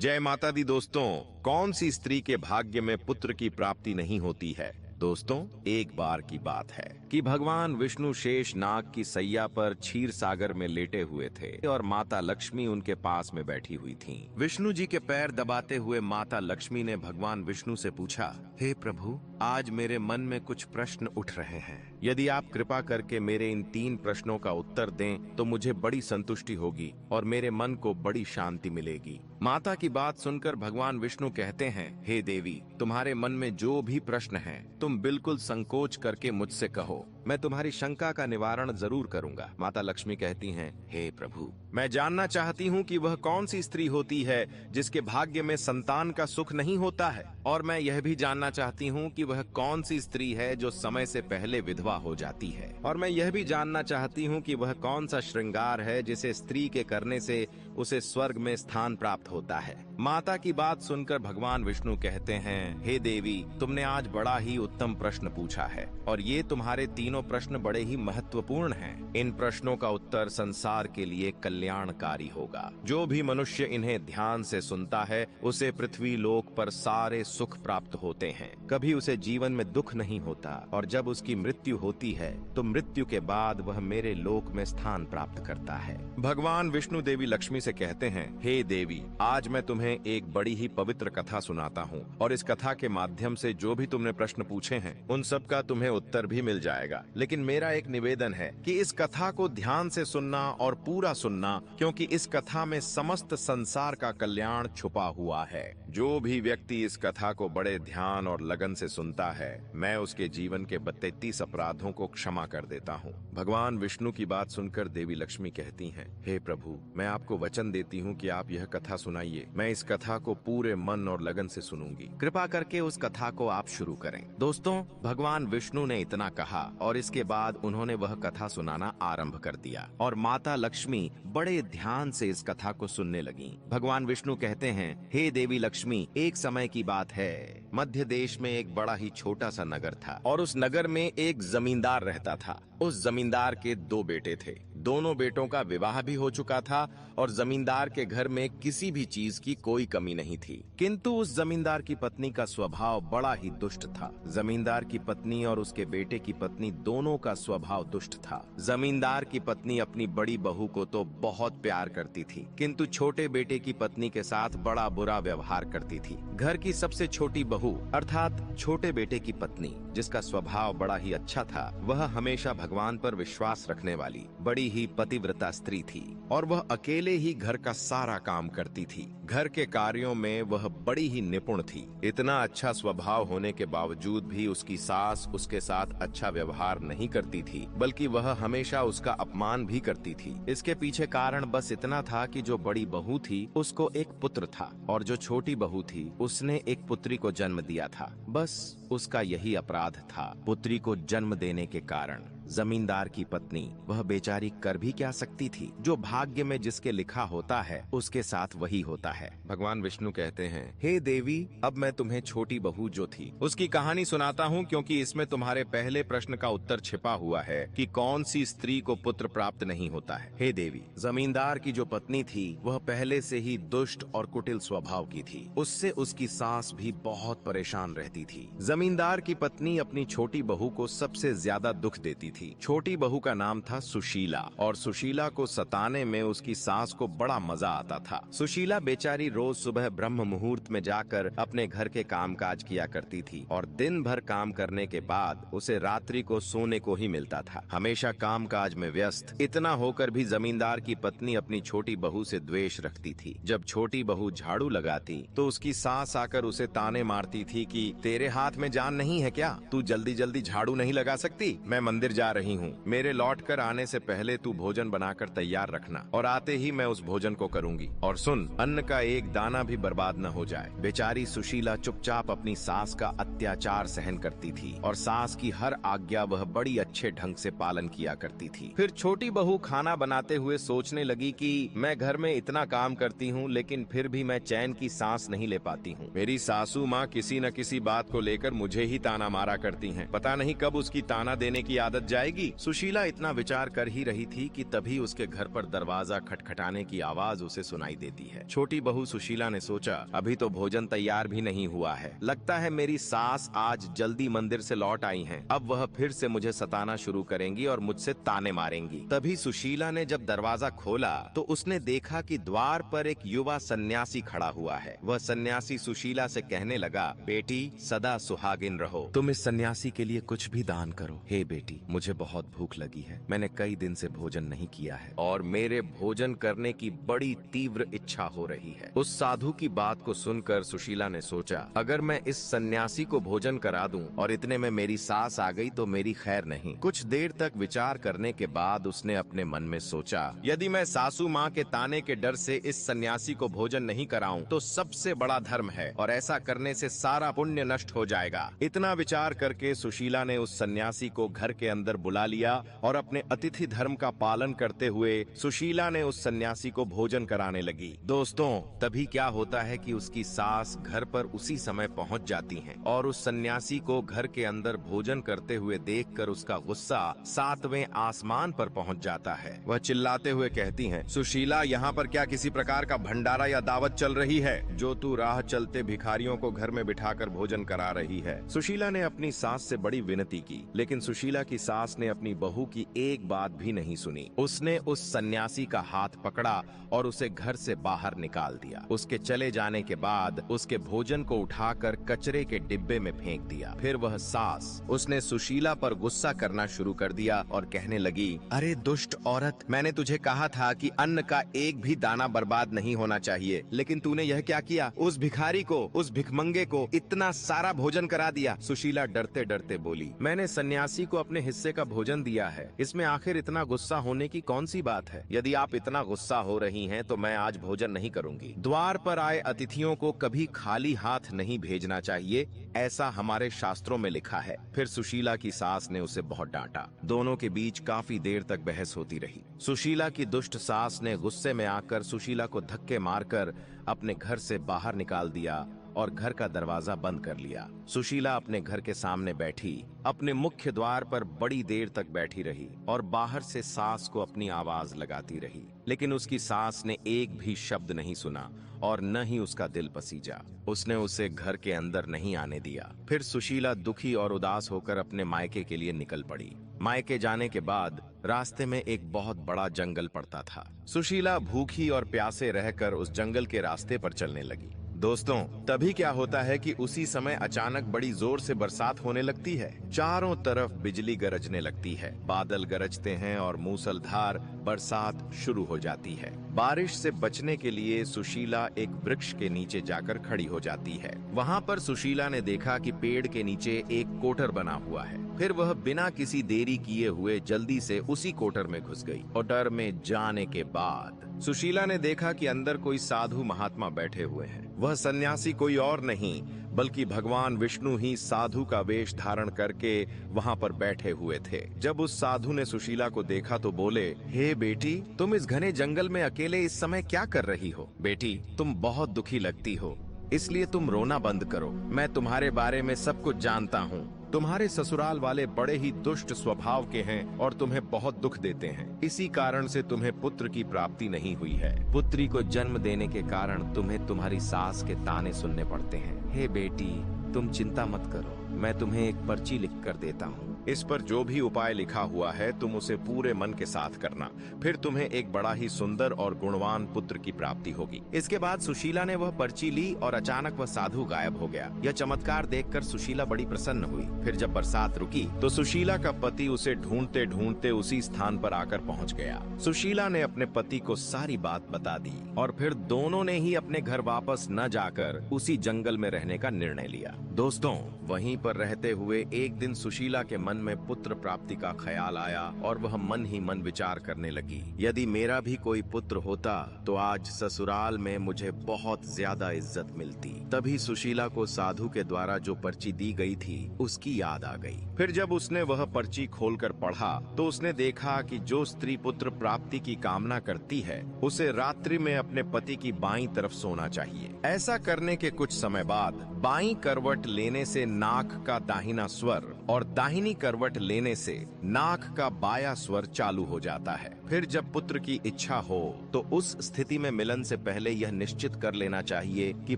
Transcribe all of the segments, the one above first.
जय माता दी दोस्तों। कौन सी स्त्री के भाग्य में पुत्र की प्राप्ति नहीं होती है। दोस्तों, एक बार की बात है कि भगवान विष्णु शेष नाग की सैया पर क्षीर सागर में लेटे हुए थे और माता लक्ष्मी उनके पास में बैठी हुई थीं। विष्णु जी के पैर दबाते हुए माता लक्ष्मी ने भगवान विष्णु से पूछा, हे प्रभु, आज मेरे मन में कुछ प्रश्न उठ रहे हैं। यदि आप कृपा करके मेरे इन 3 प्रश्नों का उत्तर दें तो मुझे बड़ी संतुष्टि होगी और मेरे मन को बड़ी शांति मिलेगी। माता की बात सुनकर भगवान विष्णु कहते हैं, हे देवी, तुम्हारे मन में जो भी प्रश्न हैं, तुम बिल्कुल संकोच करके मुझसे कहो, मैं तुम्हारी शंका का निवारण जरूर करूंगा। माता लक्ष्मी कहती हैं, हे प्रभु, मैं जानना चाहती हूँ कि वह कौन सी स्त्री होती है जिसके भाग्य में संतान का सुख नहीं होता है, और मैं यह भी जानना चाहती हूँ कि वह कौन सी स्त्री है जो समय से पहले विधवा हो जाती है, और मैं यह भी जानना चाहती हूँ कि वह कौन सा श्रृंगार है जिसे स्त्री के करने से उसे स्वर्ग में स्थान प्राप्त होता है। माता की बात सुनकर भगवान विष्णु कहते हैं, हे देवी, तुमने आज बड़ा ही उत्तम प्रश्न पूछा है और ये तुम्हारे तीनों प्रश्न बड़े ही महत्वपूर्ण हैं। इन प्रश्नों का उत्तर संसार के लिए कल्याणकारी होगा। जो भी मनुष्य इन्हें ध्यान से सुनता है उसे पृथ्वी लोक पर सारे सुख प्राप्त होते हैं, कभी उसे जीवन में दुख नहीं होता, और जब उसकी मृत्यु होती है तो मृत्यु के बाद वह मेरे लोक में स्थान प्राप्त करता है। भगवान विष्णु देवी लक्ष्मी से कहते हैं, हे देवी, आज मैं तुम्हें एक बड़ी ही पवित्र कथा सुनाता हूँ और इस कथा के माध्यम से जो भी तुमने प्रश्न पूछे हैं उन सब का तुम्हें उत्तर भी मिल जाएगा। लेकिन मेरा एक निवेदन है कि इस कथा को ध्यान से सुनना और पूरा सुनना, क्योंकि इस कथा में समस्त संसार का कल्याण छुपा हुआ है। जो भी व्यक्ति इस कथा को बड़े ध्यान और लगन से सुनता है, मैं उसके जीवन के 32 अपराधों को क्षमा कर देता हूँ। भगवान विष्णु की बात सुनकर देवी लक्ष्मी कहती हैं, हे प्रभु, मैं आपको वचन देती हूँ कि आप यह कथा सुनाइए। मैं इस कथा को पूरे मन और लगन से सुनूंगी। कृपा करके उस कथा को आप शुरू करें। दोस्तों, भगवान विष्णु ने इतना कहा और इसके बाद उन्होंने वह कथा सुनाना आरंभ कर दिया और माता लक्ष्मी बड़े ध्यान से इस कथा को सुनने लगी। भगवान विष्णु कहते हैं, हे देवी लक्ष्मी, एक समय की बात है, मध्य देश में एक बड़ा ही छोटा सा नगर था और उस नगर में एक जमींदार रहता था। उस जमींदार के 2 बेटे थे। दोनों बेटों का विवाह भी हो चुका था और जमींदार के घर में किसी भी चीज की कोई कमी नहीं थी। किंतु उस जमींदार की पत्नी का स्वभाव बड़ा ही दुष्ट था। जमींदार की पत्नी और उसके बेटे की पत्नी दोनों का स्वभाव दुष्ट था। जमींदार की पत्नी अपनी बड़ी बहू को तो बहुत प्यार करती थी, किंतु छोटे बेटे की पत्नी के साथ बड़ा बुरा व्यवहार करती थी। घर की सबसे छोटी बहू अर्थात छोटे बेटे की पत्नी, जिसका स्वभाव बड़ा ही अच्छा था, वह हमेशा भगवान पर विश्वास रखने वाली बड़ी ही पतिव्रता स्त्री थी और वह अकेले ही घर का सारा काम करती थी। घर के कार्यों में वह बड़ी ही निपुण थी। इतना अच्छा स्वभाव होने के बावजूद भी उसकी सास उसके साथ अच्छा व्यवहार नहीं करती थी, बल्कि वह हमेशा उसका अपमान भी करती थी। इसके पीछे कारण बस इतना था कि जो बड़ी बहू थी उसको एक पुत्र था और जो छोटी बहू थी उसने एक पुत्री को जन्म दिया था। बस उसका यही अपराध था। पुत्री को जन्म देने के कारण जमींदार की पत्नी, वह बेचारी कर भी क्या सकती थी। जो भाग्य में जिसके लिखा होता है उसके साथ वही होता है। भगवान विष्णु कहते हैं, हे देवी, अब मैं तुम्हें छोटी बहू जो थी उसकी कहानी सुनाता हूँ, क्योंकि इसमें तुम्हारे पहले प्रश्न का उत्तर छिपा हुआ है कि कौन सी स्त्री को पुत्र प्राप्त नहीं होता है। हे देवी, जमींदार की जो पत्नी थी वह पहले से ही दुष्ट और कुटिल स्वभाव की थी। उससे उसकी सास भी बहुत परेशान रहती थी। जमींदार की पत्नी अपनी छोटी बहू को सबसे ज्यादा दुख देती थी। छोटी बहू का नाम था सुशीला और सुशीला को सताने में उसकी सास को बड़ा मजा आता था। सुशीला बेचारी रोज सुबह ब्रह्म मुहूर्त में जाकर अपने घर के कामकाज किया करती थी और दिन भर काम करने के बाद उसे रात्रि को सोने को ही मिलता था। हमेशा कामकाज में व्यस्त। इतना होकर भी जमींदार की पत्नी अपनी छोटी बहू से द्वेष रखती थी। जब छोटी बहू झाड़ू लगाती तो उसकी सास आकर उसे ताने मारती थी कि तेरे हाथ में जान नहीं है क्या? तू जल्दी जल्दी झाड़ू नहीं लगा सकती? मैं मंदिर जा रही हूँ, मेरे लौट कर आने से पहले तू भोजन बनाकर तैयार रखना और आते ही मैं उस भोजन को करूंगी। और सुन, अन्न का एक दाना भी बर्बाद न हो जाए। बेचारी सुशीला चुपचाप अपनी सास का अत्याचार सहन करती थी और सास की हर आज्ञा वह बड़ी अच्छे ढंग से पालन किया करती थी। फिर छोटी बहू खाना बनाते हुए सोचने लगी कि मैं घर में इतना काम करती हूँ लेकिन फिर भी मैं चैन की सांस नहीं ले पाती हूँ। मेरी सासू माँ किसी न किसी बात को लेकर मुझे ही ताना मारा करती हैं। पता नहीं कब उसकी ताना देने की आदत जाएगी। सुशीला इतना विचार कर ही रही थी कि तभी उसके घर पर दरवाजा खटखटाने की आवाज उसे सुनाई देती है। छोटी बहू सुशीला ने सोचा, अभी तो भोजन तैयार भी नहीं हुआ है, लगता है मेरी सास आज जल्दी मंदिर से लौट आई हैं। अब वह फिर से मुझे सताना शुरू करेंगी और मुझसे ताने मारेंगी। तभी सुशीला ने जब दरवाजा खोला तो उसने देखा कि द्वार पर एक युवा सन्यासी खड़ा हुआ है। वह सन्यासी सुशीला से कहने लगा, बेटी सदा सुहागिन रहो, तुम इस सन्यासी के लिए कुछ भी दान करो। हे बेटी, मुझे बहुत भूख लगी है, मैंने कई दिन से भोजन नहीं किया है और मेरे भोजन करने की बड़ी तीव्र इच्छा हो रही है। उस साधु की बात को सुनकर सुशीला ने सोचा, अगर मैं इस सन्यासी को भोजन करा दूं और इतने में मेरी सास आ गई तो मेरी खैर नहीं। कुछ देर तक विचार करने के बाद उसने अपने मन में सोचा, यदि मैं सासू माँ के ताने के डर से इस सन्यासी को भोजन नहीं कराऊं तो सबसे बड़ा धर्म है और ऐसा करने से सारा पुण्य नष्ट हो जाएगा। इतना विचार करके सुशीला ने उस सन्यासी को घर के अंदर बुला लिया और अपने अतिथि धर्म का पालन करते हुए सुशीला ने उस सन्यासी को भोजन कराने लगी। दोस्तों, तभी क्या होता है कि उसकी सास घर पर उसी समय पहुंच जाती हैं और उस सन्यासी को घर के अंदर भोजन करते हुए देखकर उसका गुस्सा 7वें आसमान पर पहुंच जाता है। वह चिल्लाते हुए कहती हैं, सुशीला, यहाँ पर क्या किसी प्रकार का भंडारा या दावत चल रही है जो तू राह चलते भिखारियों को घर में बिठाकर भोजन करा रही है? सुशीला ने अपनी सास से बड़ी विनती की, लेकिन सुशीला की सास ने अपनी बहू की एक बात भी नहीं सुनी। उसने उस सन्यासी का हाथ पकड़ा और उसे घर से बाहर निकाल दिया। उसके चले जाने के बाद उसके भोजन को उठाकर कचरे के डिब्बे में फेंक दिया। फिर वह सास उसने सुशीला पर गुस्सा करना शुरू कर दिया और कहने लगी, अरे दुष्ट औरत, मैंने तुझे कहा था कि अन्न का एक भी दाना बर्बाद नहीं होना चाहिए, लेकिन तूने यह क्या किया? उस भिखारी को, उस भिखमंगे को इतना सारा भोजन करा दिया। सुशीला डरते डरते बोली, मैंने सन्यासी को अपने हिस्से का भोजन दिया है, इसमें आखिर इतना गुस्सा होने की कौन सी बात है? यदि आप इतना गुस्सा हो रही हैं तो मैं आज भोजन नहीं करूंगी। द्वार पर आए अतिथियों को कभी खाली हाथ नहीं भेजना चाहिए, ऐसा हमारे शास्त्रों में लिखा है। फिर सुशीला की सास ने उसे बहुत डांटा। दोनों के बीच काफी देर तक बहस होती रही। सुशीला की दुष्ट सास ने गुस्से में आकर सुशीला को धक्के मारकर अपने घर से बाहर निकाल दिया और घर का दरवाजा बंद कर लिया। सुशीला अपने घर के सामने बैठी, अपने मुख्य द्वार पर बड़ी देर तक बैठी रही और बाहर से सास को अपनी आवाज लगाती रही, लेकिन उसकी सास ने एक भी शब्द नहीं सुना और न ही उसका दिल पसीजा। उसने उसे घर के अंदर नहीं आने दिया। फिर सुशीला दुखी और उदास होकर अपने मायके के लिए निकल पड़ी। मायके जाने के बाद रास्ते में एक बहुत बड़ा जंगल पड़ता था। सुशीला भूखी और प्यासे रहकर उस जंगल के रास्ते पर चलने लगी। दोस्तों, तभी क्या होता है कि उसी समय अचानक बड़ी जोर से बरसात होने लगती है। चारों तरफ बिजली गरजने लगती है, बादल गरजते हैं और मूसलधार बरसात शुरू हो जाती है। बारिश से बचने के लिए सुशीला एक वृक्ष के नीचे जाकर खड़ी हो जाती है। वहाँ पर सुशीला ने देखा कि पेड़ के नीचे एक कोटर बना हुआ है। फिर वह बिना किसी देरी किए हुए जल्दी से उसी कोटर में घुस गई। कोटर में जाने के बाद सुशीला ने देखा कि अंदर कोई साधु महात्मा बैठे हुए हैं। वह सन्यासी कोई और नहीं बल्कि भगवान विष्णु ही साधु का वेश धारण करके वहाँ पर बैठे हुए थे। जब उस साधु ने सुशीला को देखा तो बोले, हे बेटी, तुम इस घने जंगल में अकेले इस समय क्या कर रही हो? बेटी, तुम बहुत दुखी लगती हो, इसलिए तुम रोना बंद करो। मैं तुम्हारे बारे में सब कुछ जानता हूँ। तुम्हारे ससुराल वाले बड़े ही दुष्ट स्वभाव के हैं और तुम्हें बहुत दुख देते हैं। इसी कारण से तुम्हें पुत्र की प्राप्ति नहीं हुई है। पुत्री को जन्म देने के कारण तुम्हें तुम्हारी सास के ताने सुनने पड़ते हैं। हे बेटी, तुम चिंता मत करो, मैं तुम्हें एक पर्ची लिख कर देता हूँ। इस पर जो भी उपाय लिखा हुआ है तुम उसे पूरे मन के साथ करना, फिर तुम्हें एक बड़ा ही सुंदर और गुणवान पुत्र की प्राप्ति होगी। इसके बाद सुशीला ने वह पर्ची ली और अचानक वह साधु गायब हो गया। यह चमत्कार देखकर सुशीला बड़ी प्रसन्न हुई। फिर जब बरसात रुकी तो सुशीला का पति उसे ढूंढते ढूंढते उसी स्थान पर आकर पहुंच गया। सुशीला ने अपने पति को सारी बात बता दी और फिर दोनों ने ही अपने घर वापस न जाकर उसी जंगल में रहने का निर्णय लिया। दोस्तों, वहीं पर रहते हुए एक दिन सुशीला के मन में पुत्र प्राप्ति का ख्याल आया और वह मन ही मन विचार करने लगी, यदि मेरा भी कोई पुत्र होता तो आज ससुराल में मुझे बहुत ज्यादा इज्जत मिलती। तभी सुशीला को साधु के द्वारा जो पर्ची दी गई थी उसकी याद आ गई। फिर जब उसने वह पर्ची खोलकर पढ़ा तो उसने देखा कि जो स्त्री पुत्र प्राप्ति की कामना करती है उसे रात्रि में अपने पति की बाईं तरफ सोना चाहिए। ऐसा करने के कुछ समय बाद बाईं करवट लेने से नाक का दाहिना स्वर और दाहिनी करवट लेने से नाक का बायां स्वर चालू हो जाता है। फिर जब पुत्र की इच्छा हो तो उस स्थिति में मिलन से पहले यह निश्चित कर लेना चाहिए कि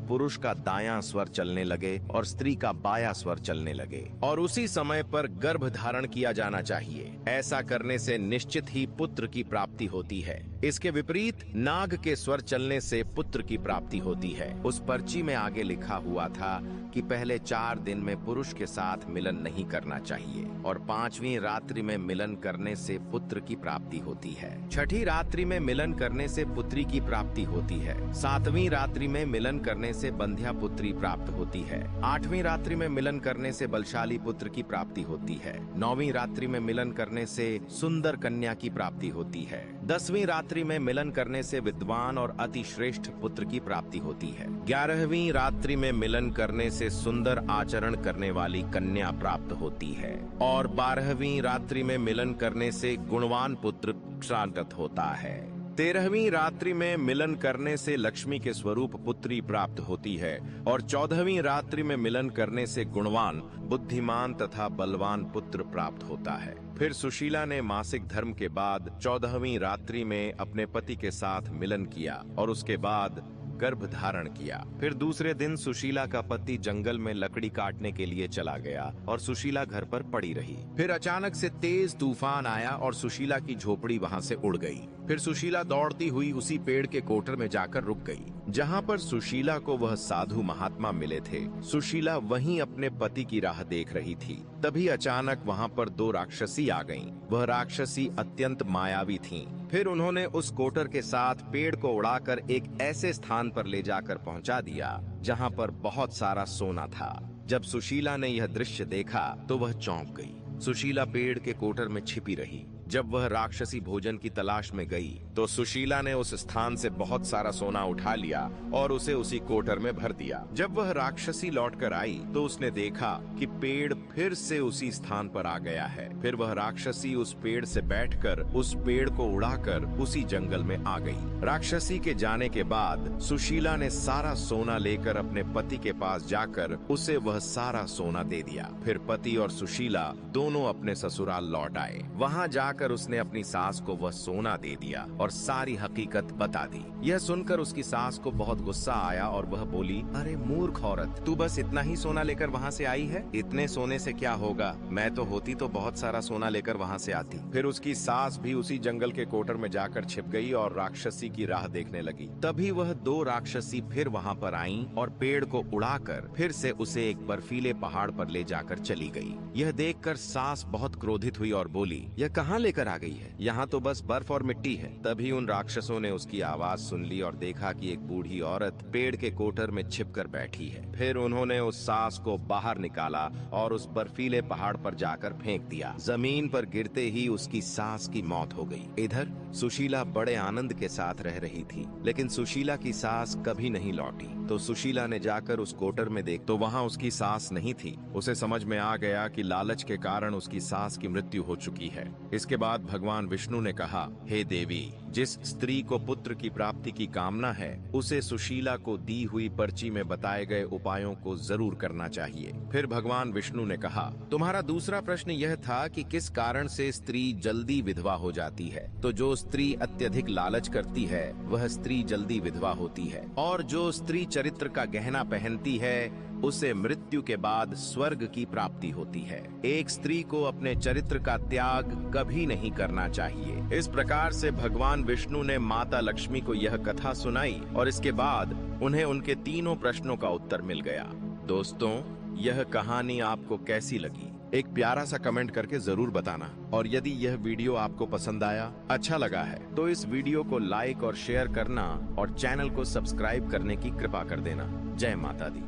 पुरुष का दायां स्वर चलने लगे और स्त्री का बायां स्वर चलने लगे, और उसी समय पर गर्भ धारण किया जाना चाहिए। ऐसा करने से निश्चित ही पुत्र की प्राप्ति होती है। इसके विपरीत नाग के स्वर चलने से पुत्र की प्राप्ति होती है। उस पर्ची में आगे लिखा हुआ था कि पहले 4 दिन में पुरुष के साथ मिलन नहीं करना चाहिए और 5वीं रात्रि में मिलन करने से पुत्र की प्राप्ति होती है। 6ठी रात्रि में मिलन करने से पुत्री की प्राप्ति होती है। 7वीं रात्रि में मिलन करने से बंध्या पुत्री प्राप्त होती है। 8वीं रात्रि में मिलन करने से बलशाली पुत्र की प्राप्ति होती है। 9वीं रात्रि में मिलन करने से सुंदर कन्या की प्राप्ति होती है। 10वीं रात्रि में मिलन करने से विद्वान और अति श्रेष्ठ पुत्र की प्राप्ति होती है। 11वीं रात्रि में मिलन करने से सुंदर आचरण करने वाली कन्या प्राप्त होती है और 12वीं रात्रि में मिलन करने से गुणवान पुत्र प्राप्त होता है। 13वीं रात्रि में मिलन करने से लक्ष्मी के स्वरूप पुत्री प्राप्त होती है और 14वीं रात्रि में मिलन करने से गुणवान, बुद्धिमान तथा बलवान पुत्र प्राप्त होता है। फिर सुशीला ने मासिक धर्म के बाद 14वीं रात्रि में अपने पति के साथ मिलन किया और उसके बाद गर्भ धारण किया। फिर दूसरे दिन सुशीला का पति जंगल में लकड़ी काटने के लिए चला गया और सुशीला घर पर पड़ी रही। फिर अचानक से तेज तूफान आया और सुशीला की झोपड़ी वहां से उड़ गई। फिर सुशीला दौड़ती हुई उसी पेड़ के कोटर में जाकर रुक गई जहां पर सुशीला को वह साधु महात्मा मिले थे। सुशीला वहीं अपने पति की राह देख रही थी। तभी अचानक वहां पर 2 राक्षसी आ गईं। वह राक्षसी अत्यंत मायावी थीं। फिर उन्होंने उस कोटर के साथ पेड़ को उड़ाकर एक ऐसे स्थान पर ले जाकर पहुंचा दिया जहां पर बहुत सारा सोना था। जब सुशीला ने यह दृश्य देखा तो वह चौंक गई। सुशीला पेड़ के कोटर में छिपी रही। जब वह राक्षसी भोजन की तलाश में गई तो सुशीला ने उस स्थान से बहुत सारा सोना उठा लिया और उसे उसी कोटर में भर दिया। जब वह राक्षसी लौटकर आई तो उसने देखा कि पेड़ फिर से उसी स्थान पर आ गया है। फिर वह राक्षसी उस पेड़ से बैठकर उस पेड़ को उड़ाकर उसी जंगल में आ गई। राक्षसी के जाने के बाद सुशीला ने सारा सोना लेकर अपने पति के पास जाकर उसे वह सारा सोना दे दिया। फिर पति और सुशीला दोनों अपने ससुराल लौट आए। वहां जाकर उसने अपनी सास को वह सोना दे दिया और सारी हकीकत बता दी। यह सुनकर उसकी सास को बहुत गुस्सा आया और वह बोली, अरे मूर्ख औरत, तू बस इतना ही सोना लेकर वहाँ से आई है? इतने सोने से क्या होगा? मैं तो होती तो बहुत सारा सोना लेकर वहाँ से आती। फिर उसकी सास भी उसी जंगल के कोटर में जाकर छिप गई और राक्षसी की राह देखने लगी। तभी वह 2 राक्षसी फिर वहाँ पर आईं और पेड़ को उड़ाकर फिर से उसे एक बर्फीले पहाड़ पर ले जाकर चली गई। यह देखकर सास बहुत क्रोधित हुई और बोली, यह कहाँ लेकर आ गई है? यहाँ तो बस बर्फ और मिट्टी है। तभी उन राक्षसों ने उसकी आवाज सुन ली और देखा कि एक बूढ़ी औरत पेड़ के कोटर में छिपकर बैठी है। फिर उन्होंने उस सास को बाहर निकाला और उस बर्फीले पहाड़ पर जाकर फेंक दिया। जमीन पर गिरते ही उसकी सास की मौत हो गई। इधर सुशीला बड़े आनंद के साथ रह रही थी, लेकिन सुशीला की सास कभी नहीं लौटी। तो सुशीला ने जाकर उस कोटर में देख तो वहाँ उसकी सास नहीं थी। उसे समझ में आ गया कि लालच के कारण उसकी सास की मृत्यु हो चुकी है। इसके बाद भगवान विष्णु ने कहा, हे देवी, जिस स्त्री को पुत्र की प्राप्ति की कामना है उसे सुशीला को दी हुई पर्ची में बताए गए उपायों को जरूर करना चाहिए। फिर भगवान विष्णु ने कहा, तुम्हारा दूसरा प्रश्न यह था कि किस कारण से स्त्री जल्दी विधवा हो जाती है। तो जो स्त्री अत्यधिक लालच करती है वह स्त्री जल्दी विधवा होती है, और जो स्त्री चरित्र का गहना पहनती है उसे मृत्यु के बाद स्वर्ग की प्राप्ति होती है। एक स्त्री को अपने चरित्र का त्याग कभी नहीं करना चाहिए। इस प्रकार से भगवान विष्णु ने माता लक्ष्मी को यह कथा सुनाई और इसके बाद उन्हें उनके तीनों प्रश्नों का उत्तर मिल गया। दोस्तों, यह कहानी आपको कैसी लगी? एक प्यारा सा कमेंट करके जरूर बताना। और यदि यह वीडियो आपको पसंद आया, अच्छा लगा है, तो इस वीडियो को लाइक और शेयर करना और चैनल को सब्सक्राइब करने की कृपा कर देना। जय माता दी।